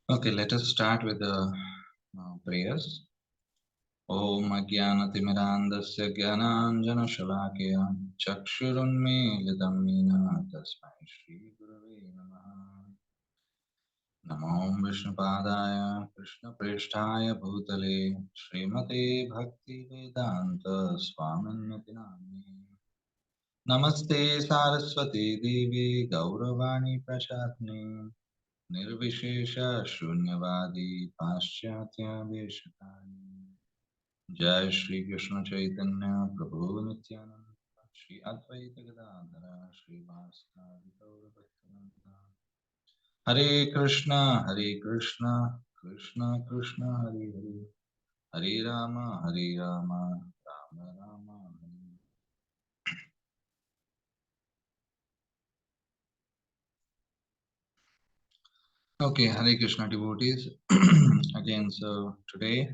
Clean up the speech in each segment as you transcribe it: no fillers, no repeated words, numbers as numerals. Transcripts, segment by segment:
Okay, let us start with the prayers. Om Ajnanatimidandasya Jnananjanashalakaya Chakshurunmilitam Yena Tasmai Shri Gurave Namaha. Namo Vishnupadaya Krishna Presthaya Bhutale Srimate Bhakti Vedanta Swaminati Namini Namaste Saraswati Devi Gauravani Prashatni Nirvishesha Shunyavadi Paschatya Veshakani Jai Shri Krishna Chaitanya Prabhu Nityananda Shri Advaita Gadadhara Shri Vasari Gaura Bhaktivinoda Hare Krishna Krishna Krishna Hare Hare Hare Rama Rama Rama Hare. Okay, Hare Krishna devotees. Again, so today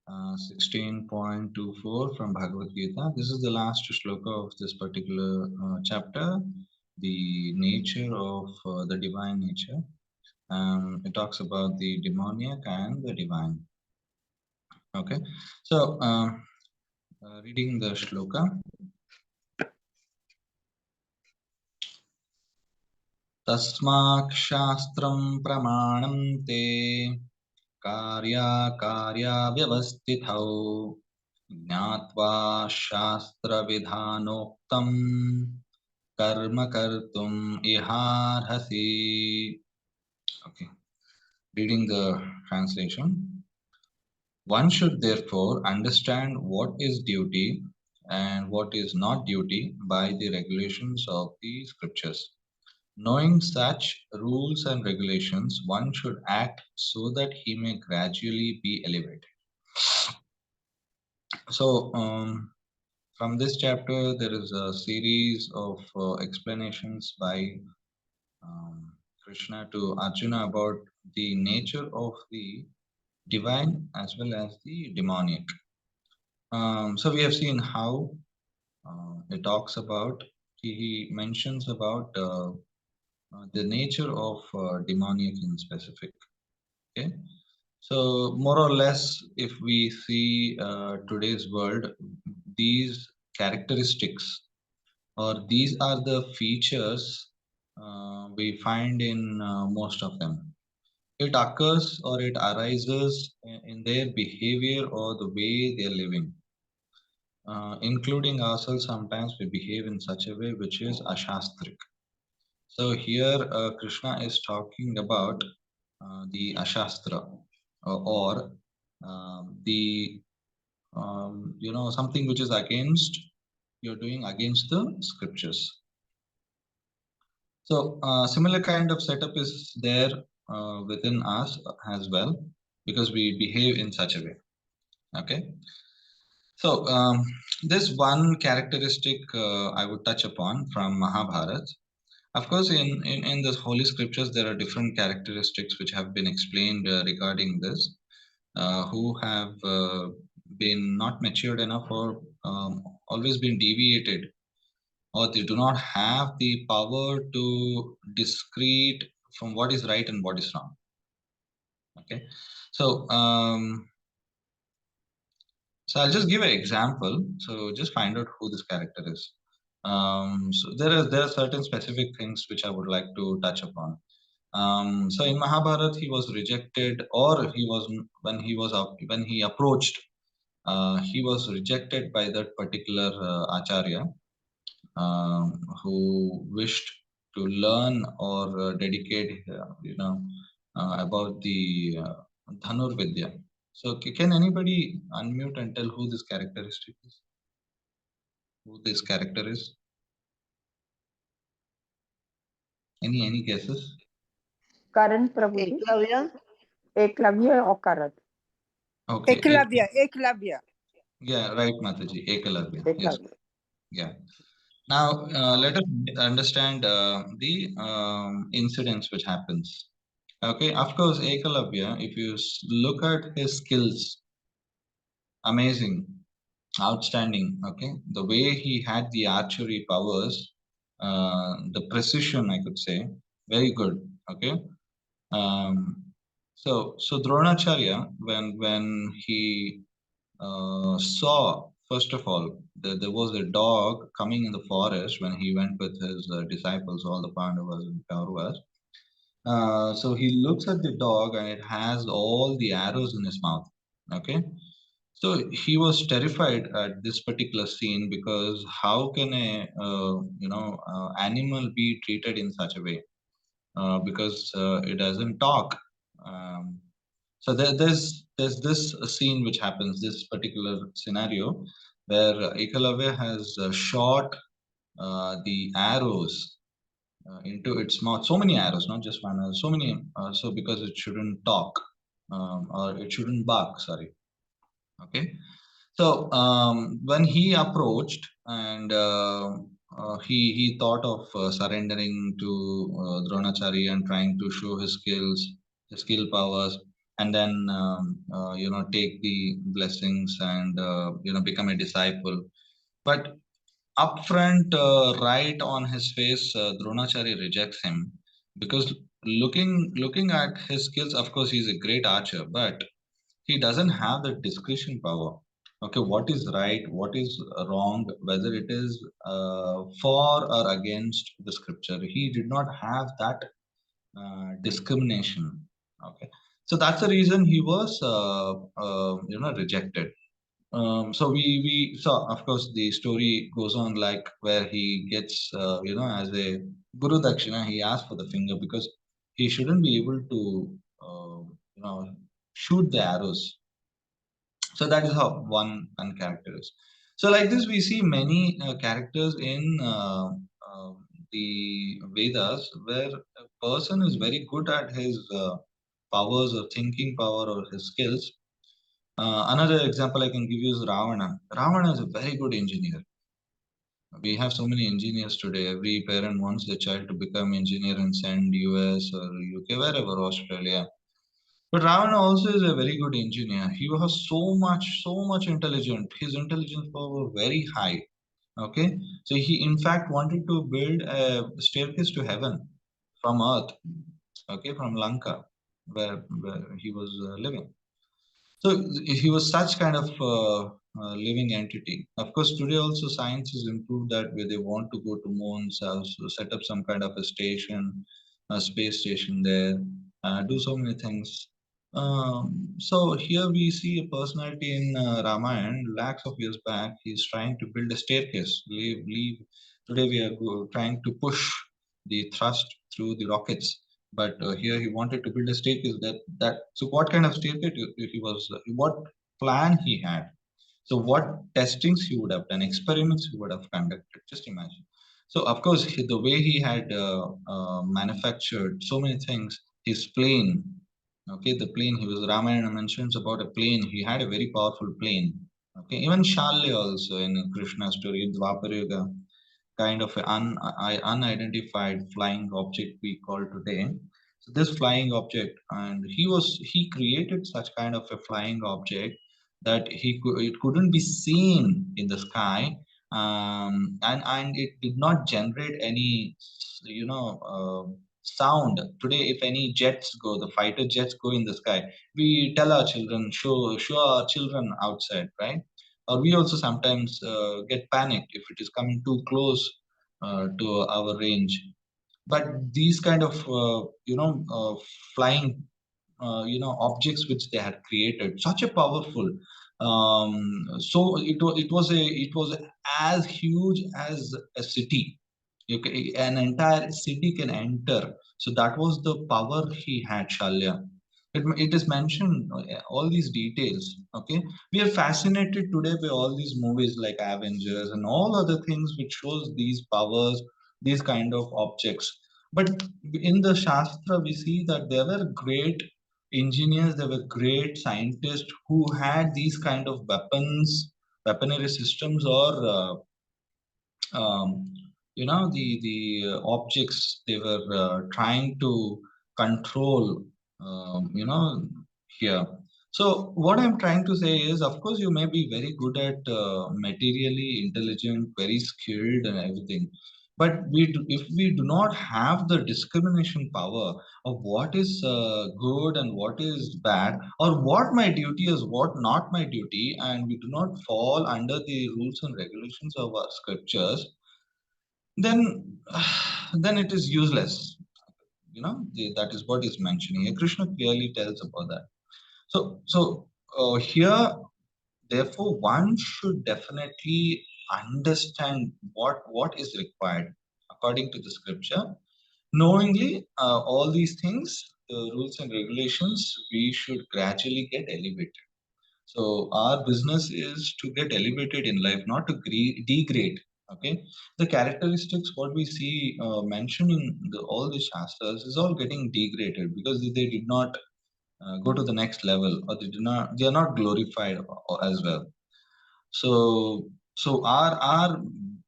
16.24 from Bhagavad Gita. This is the last shloka of this particular chapter, the nature of the divine nature. It talks about the demoniac and the divine. Okay, so reading the shloka. Tasmak shastram pramanam te karya vyavastithau ज्ञात्वा शास्त्रविधानोक्तं कर्म कर्तुम् इहार्हसि. Okay, reading the translation. One should therefore understand what is duty and what is not duty by the regulations of the scriptures. Knowing such rules and regulations, one should act so that he may gradually be elevated. So, from this chapter, there is a series of explanations by Krishna to Arjuna about the nature of the divine as well as the demoniac. So we have seen how it talks about, he mentions about the nature of demoniac in specific. Okay, so more or less, if we see today's world, these characteristics or these are the features we find in most of them. It occurs or it arises in their behavior or the way they are living. Including ourselves, sometimes we behave in such a way which is ashastrik. So here Krishna is talking about the ashastra or the something which is against, you're doing against the scriptures. So similar kind of setup is there within us as well, because we behave in such a way. Okay. So this one characteristic I would touch upon from Mahabharata. Of course, in the holy scriptures, there are different characteristics which have been explained regarding this, who have been not matured enough or always been deviated, or they do not have the power to discrete from what is right and what is wrong. Okay, so so I'll just give an example. So just find out who this character is. So there are certain specific things which I would like to touch upon. So in Mahabharata, he was rejected, or he was when he approached, he was rejected by that particular acharya who wished to learn or dedicate, about the Dhanur Vidya. So can anybody unmute and tell who this characteristic is? Who this character is? Any guesses? Karan Prabhu. Eklavya or Karan? Okay. Eklavya. Yeah, right, Mataji. Ekalavya. Yes. Eklavya. Yeah. Now let us understand the incidents which happens. Okay, of course, Ekalavya, if you look at his skills, amazing, outstanding. Okay, the way he had the archery powers, the precision, I could say, very good. Okay, um, So Dronacharya, when he saw, first of all, there was a dog coming in the forest when he went with his disciples, all the Pandavas and Kauravas. So he looks at the dog and it has all the arrows in his mouth. Okay. So he was terrified at this particular scene because how can a animal be treated in such a way? Because it doesn't talk. Um, so there's this scene which happens, this particular scenario where Ekalavya has shot the arrows into its mouth. So many arrows, not just one, so many. So because it shouldn't talk or it shouldn't bark. Sorry. Okay. So when he approached and he thought of surrendering to Dronacharya and trying to show his skills, his skill powers, and then take the blessings and become a disciple. But upfront, right on his face, Dronacharya rejects him because looking at his skills, of course, he's a great archer, but he doesn't have the discretion power. Okay, what is right, what is wrong, whether it is for or against the scripture. He did not have that discrimination. Okay, so that's the reason he was rejected. So of course the story goes on like where he gets as a guru dakshina he asks for the finger because he shouldn't be able to shoot the arrows. So that is how one character is. So like this we see many characters in the Vedas where a person is very good at his powers or thinking power or his skills. Another example I can give you is Ravana. Ravana is a very good engineer. We have so many engineers today. Every parent wants their child to become engineer and send US or UK, wherever, Australia. But Ravana also is a very good engineer. He was so much intelligent. His intelligence power was very high. Okay, so he in fact wanted to build a staircase to heaven from Earth. Okay, from Lanka, where he was living. So he was such kind of living entity. Of course, today also science has improved that where they want to go to moon, so set up some kind of a station, a space station there, do so many things. So here we see a personality in Ramayana, lakhs of years back. He's trying to build a staircase. Leave. Today we are trying to push the thrust through the rockets, but here he wanted to build a staircase. So what kind of staircase he was? What plan he had? So what testings he would have done, experiments he would have conducted. Just imagine. So of course, the way he had manufactured so many things, his plane. Okay, the plane. He was Ramayana mentions about a plane. He had a very powerful plane. Okay, even Shalya also in Krishna story, Dwapara Yuga, kind of an unidentified flying object we call today. So this flying object, and he created such kind of a flying object that it couldn't be seen in the sky, and it did not generate any sound. Today, if any jets go, the fighter jets go in the sky, we tell our children, show our children outside, right? Or we also sometimes get panicked if it is coming too close to our range. But these kind of flying objects which they had created, such a powerful, so it was as huge as a city. An entire city can enter. So that was the power he had, Shalya. It is mentioned all these details. Okay, we are fascinated today by all these movies like Avengers and all other things which shows these powers, these kind of objects. But in the Shastra, we see that there were great engineers, there were great scientists who had these kind of weaponry systems, or the objects they were trying to control. Here. So what I'm trying to say is, of course, you may be very good at materially intelligent, very skilled and everything. But if we do not have the discrimination power of what is good and what is bad, or what my duty is, what not my duty, and we do not fall under the rules and regulations of our scriptures, then then it is useless. That is what is mentioning here. Krishna clearly tells about that. Here, therefore, one should definitely understand what is required according to the scripture. Knowingly, all these things, the rules and regulations, we should gradually get elevated. So our business is to get elevated in life, not to degrade. Okay, the characteristics what we see mentioned in all the shastras is all getting degraded because they did not go to the next level, or they are not glorified as well. So our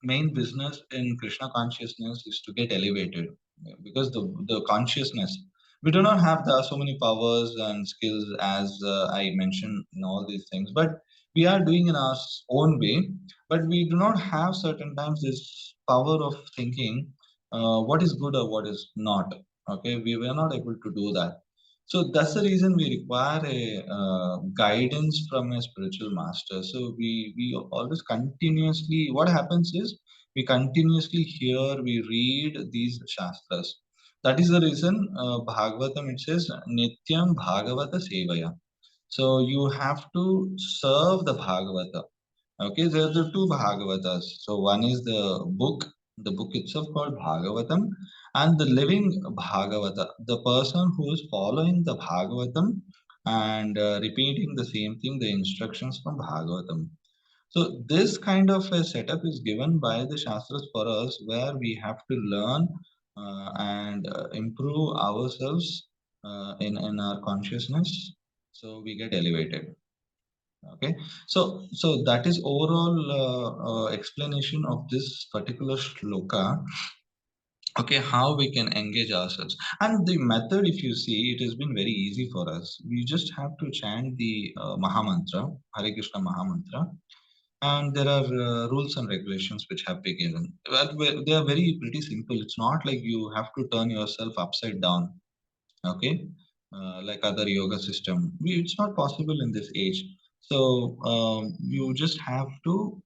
main business in Krishna consciousness is to get elevated, because the consciousness, we do not have so many powers and skills as I mentioned in all these things, but we are doing in our own way. But we do not have certain times this power of thinking what is good or what is not. Okay, we were not able to do that. So that's the reason we require a guidance from a spiritual master. So we always continuously, what happens is we continuously hear, we read these shastras. That is the reason Bhagavatam, it says Nityam Bhagavata Sevaya. So you have to serve the Bhagavata. Okay, there are the two Bhagavatas. So one is the book itself called Bhagavatam, and the living Bhagavata, the person who is following the Bhagavatam and repeating the same thing, the instructions from Bhagavatam. So this kind of a setup is given by the Shastras for us, where we have to learn and improve ourselves in our consciousness, so we get elevated. Okay, so that is overall explanation of this particular shloka. Okay, how we can engage ourselves, and the method, if you see, it has been very easy for us. We just have to chant the Mahamantra, Hare Krishna Mahamantra, and there are rules and regulations which have been given. Well, they are very pretty simple. It's not like you have to turn yourself upside down. Okay, like other yoga system, it's not possible in this age. So you just have to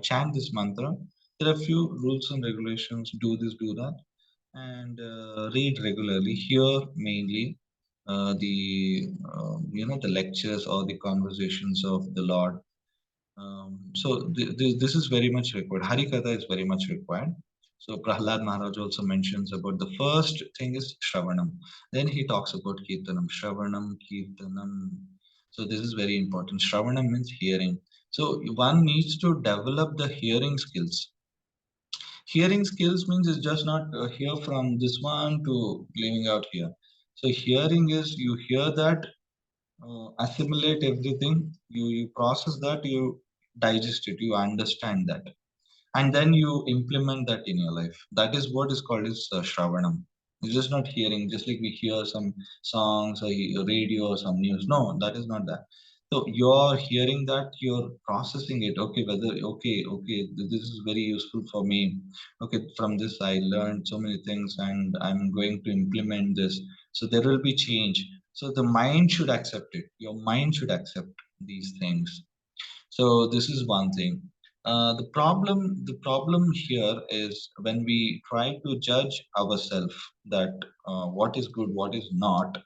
chant this mantra. There are few rules and regulations: do this, do that, and read regularly. Hear mainly the lectures or the conversations of the Lord. This is very much required. Harikatha is very much required. So Prahlad Maharaj also mentions about the first thing is Shravanam. Then he talks about Kirtanam. Shravanam, Kirtanam. So this is very important. Shravanam means hearing. So one needs to develop the hearing skills. Hearing skills means it's just not hear from this one to leaving out here. So hearing is you hear that, assimilate everything, you process that, you digest it, you understand that, and then you implement that in your life. That is what is called as Shravanam. It's just not hearing, just like we hear some songs or radio or some news. No, that is not that. So you're hearing that, you're processing it. Okay, whether okay, this is very useful for me. Okay, from this I learned so many things, and I'm going to implement this. So there will be change. So the mind should accept it. Your mind should accept these things. So this is one thing. The problem here is when we try to judge ourselves that what is good, what is not.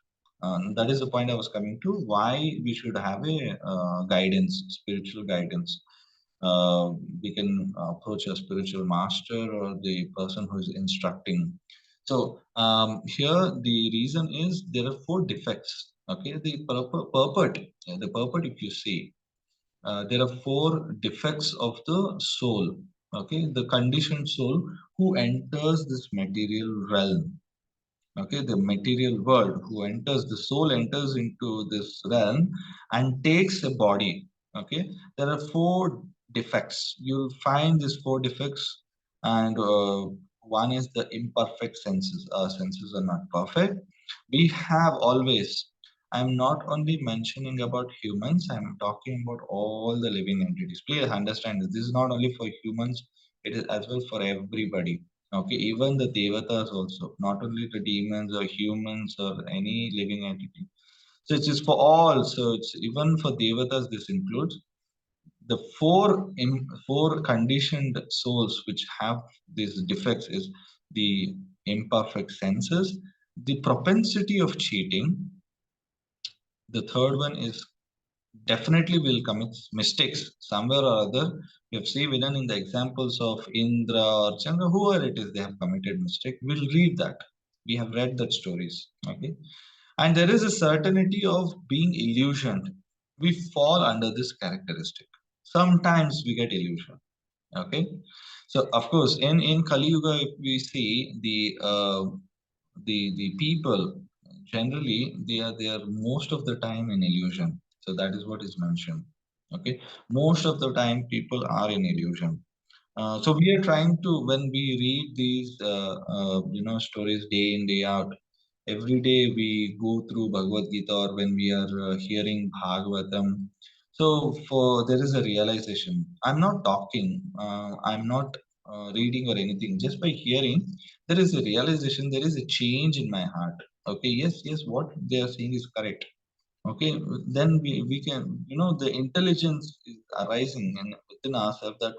That is the point I was coming to. Why we should have a guidance, spiritual guidance. We can approach a spiritual master or the person who is instructing. So here the reason is there are four defects. Okay, the purport, if you see, there are four defects of the soul. Okay, the conditioned soul who enters this material realm. Okay, the material world, who enters, the soul enters into this realm and takes a body. Okay, there are four defects. You'll find these four defects, and one is the imperfect senses. Our senses are not perfect. We have always, I'm not only mentioning about humans, I'm talking about all the living entities. Please understand this. This is not only for humans, it is as well for everybody. Okay, even the devatas also, not only the demons or humans or any living entity. So it is for all. So it's even for devatas. This includes the four conditioned souls which have these defects is the imperfect senses, the propensity of cheating. The third one is definitely will commit mistakes somewhere or other. You have seen even in the examples of Indra or Chandra, whoever it is, they have committed mistake. We'll read that. We have read that stories. Okay. And there is a certainty of being illusioned. We fall under this characteristic. Sometimes we get illusion. Okay. So of course, in Kali Yuga, if we see the people generally they are most of the time in illusion. So that is what is mentioned. Okay, most of the time people are in illusion. So we are trying to, when we read these stories day in day out, every day we go through Bhagavad Gita, or when we are hearing Bhagavatam. So for there is a realization. I'm not talking, I'm not reading or anything. Just by hearing, there is a realization, there is a change in my heart. Okay, yes, yes, what they are saying is correct. Okay, then we can, the intelligence is arising within ourselves, that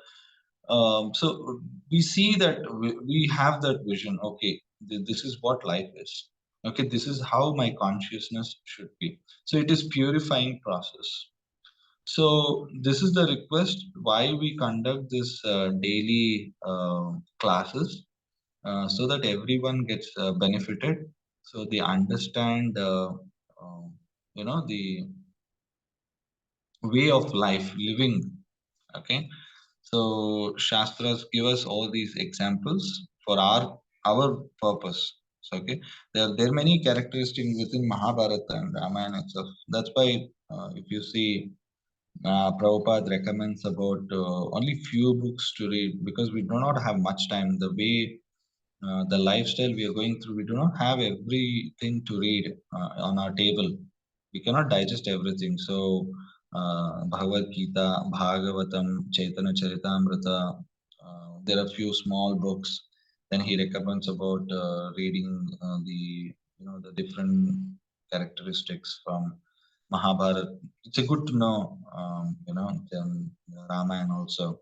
so we see that we have that vision. Okay, this is what life is. Okay, this is how my consciousness should be. So it is purifying process. So this is the request why we conduct this daily classes, so that everyone gets benefited, so they understand the way of life living. Okay, so Shastras give us all these examples for our purpose. So, okay, there are many characteristics within Mahabharata and Ramayana itself. That's why if you see, Prabhupada recommends about only few books to read, because we do not have much time. The way the lifestyle we are going through, we do not have everything to read on our table. We cannot digest everything. So, Bhagavad Gita, Bhagavatam, Chaitanya Charitamrita, there are few small books. Then he recommends about reading the different characteristics from Mahabharata. It's a good to know, then Ramayana also.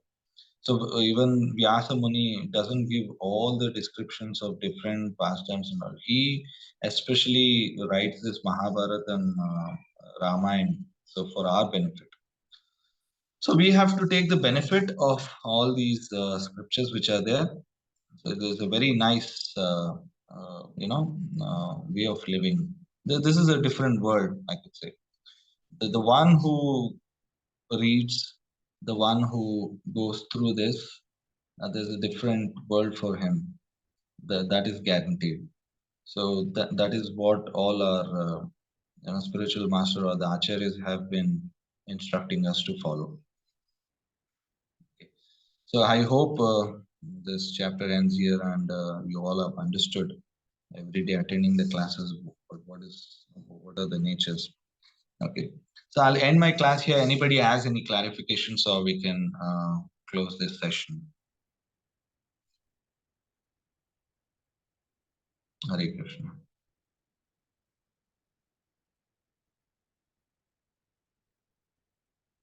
So even Vyasa Muni doesn't give all the descriptions of different pastimes and all. He especially writes this Mahabharata and Ramayana, so for our benefit. So we have to take the benefit of all these scriptures which are there. So there's a very nice, way of living. This is a different world, I could say. The one who reads, the one who goes through this, there's a different world for him. That is guaranteed. So that is what all our spiritual master or the acharyas have been instructing us to follow. Okay. So I hope this chapter ends here, and you all have understood every day attending the classes what are the natures. Okay. So I'll end my class here. Anybody has any clarifications, or we can close this session. Hare Krishna.